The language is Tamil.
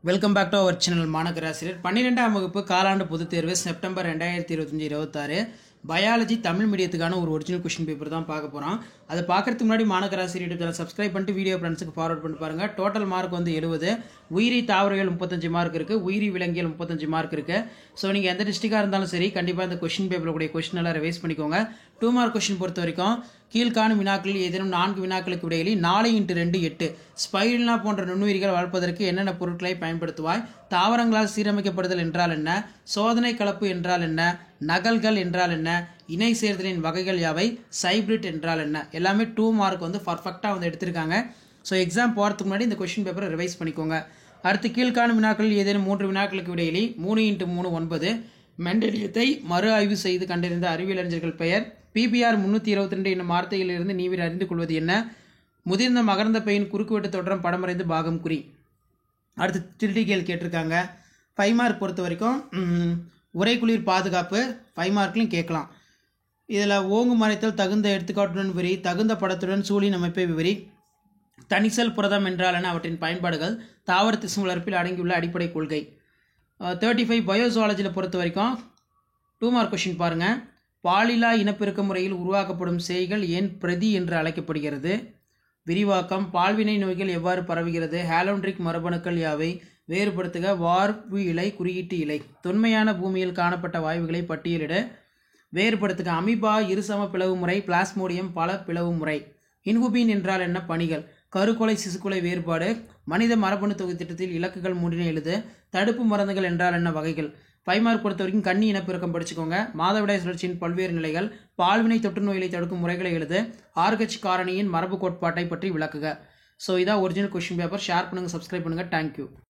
Welcome back to our channel மாணவராசிரியர் 12ஆம் வகுப்பு காலாண்டு பொதுத் தேர்வு செப்டம்பர் 2025-26 பயாலஜி தமிழ் மீடியத்துக்கான ஒரு ஒரிஜினல் கொஸ்டின் பேப்பர் தான் பார்க்க போகிறோம். அதை பார்க்கறதுக்கு முன்னாடி மாணவராசிரியர் சேனல் சப்ஸ்கிரைப் பண்ணிட்டு வீடியோ ஃப்ரெண்ட்ஸுக்கு ஃபார்வர்ட் பண்ணி பாருங்க. டோட்டல் மார்க் வந்து 70, உயிரி தாவரவியல் 35 மார்க் இருக்குது, உயிரி விலங்கியல் 35 மார்க் இருக்குது. ஸோ நீங்கள் எந்த டிஸ்ட்ரிக்டாக இருந்தாலும் சரி கண்டிப்பாக இந்த கொஸ்டின் பேப்பரில் கூடிய கொஸ்டின் எல்லாம் ரிவைஸ் பண்ணிக்கோங்க. 2 மார்க் கொஸ்டின் பொறுத்த வரைக்கும் கீழ்காணும் வினாக்களில் ஏதேனும் 4 வினாக்களுக்கு இடையிலே 4x2 8 ஸ்பைருலினா போன்ற நுண்ணுயிரிகள் வளர்ப்பதற்கு என்னென்ன பொருட்களை பயன்படுத்துவாய்? தாவரங்களால் சீரமைக்கப்படுதல் என்றால் என்ன? சோதனை கலப்பு என்றால் என்ன? நகல்கள் என்றால் என்ன? இணை சேர்தலின் வகைகள் யாவை? சைப்ரிட் என்றால் என்ன? எல்லாமே 2 மார்க் வந்து பர்ஃபெக்டாக வந்து எடுத்திருக்காங்க. ஸோ எக்ஸாம் போகிறதுக்கு முன்னாடி இந்த கொஸ்டின் பேப்பரை ரிவைஸ் பண்ணிக்கோங்க. அடுத்து கீழ்காணும் வினாக்களில் ஏதேனும் 3 வினாக்களுக்கு இடையிலே 3x3 9 மெண்டலியத்தை மறு ஆய்வு செய்து கண்டறிந்த அறிவியல் அறிஞர்கள் பெயர். PBR 322 என்னும் வார்த்தையிலிருந்து நீவிர் அறிந்து கொள்வது என்ன? முதிர்ந்த மகரந்த பையின் குறுக்குவெட்டு தோற்றம் படமறைந்து பாகம் குறி. அடுத்து திருடிகள் கேட்டிருக்காங்க. 5 மார்க் பொறுத்த வரைக்கும் உரைக்குளிர் பாதுகாப்பு 5 மார்க்லையும் கேட்கலாம். இதில் ஓங்கு மறைத்தல் தகுந்த எடுத்துக்காட்டுடன் விவரி, தகுந்த படத்துடன் சூழின் அமைப்பை விவரி, தனிசல் புரதம் என்றால் என, அவற்றின் பயன்பாடுகள், தாவர திசு வளர்ப்பில் அடங்கியுள்ள அடிப்படை கொள்கை. 35 பயோசுவாலஜியில் பொறுத்த வரைக்கும் 2 மார்க் கொஸ்டின் பாருங்கள். பாலிலா இனப்பெருக்க முறையில் உருவாக்கப்படும் சேய்கள் ஏன் பிரதி என்று அழைக்கப்படுகிறது? விரிவாக்கம், பால்வினை நோய்கள் எவ்வாறு பரவுகிறது? ஹாலோண்ட்ரிக் மரபணுக்கள் யாவை? வேறுபடுத்துக. வார்ப்பு இலை, குறியீட்டு இலை. தொன்மையான பூமியில் காணப்பட்ட வாயுகளை பட்டியலிட. வேறுபடுத்துக. அமீபா இருசம பிளவு முறை, பிளாஸ்மோடியம் பல பிளவு முறை. இன்குபின் என்றால் என்ன? பணிகள். கருக்கொலை சிசுக்கொலை வேறுபாடு. மனித மரபணு தொகுதி திட்டத்தில் இலக்குகள் 3 எழுது. தடுப்பு மருந்துகள் என்றால் என்ன? வகைகள். 5 மார்க் பொறுத்த வரைக்கும் கன்னி இனப்பெருக்கம் படிச்சுக்கோங்க. மாதவிடாய் சுழற்சியின் பல்வேறு நிலைகள், பால்வினை தொற்று நோய்களை தடுக்கும் முறைகளை எழுது, RH காரணியின் மரபு கோட்பாட்டை பற்றி விளக்குக. ஸோ இதான் ஒரிஜினல் கொஸ்டின் பேப்பர். ஷேர் பண்ணுங்கள், சப்ஸ்கிரைப் பண்ணுங்கள். தேங்க்யூ.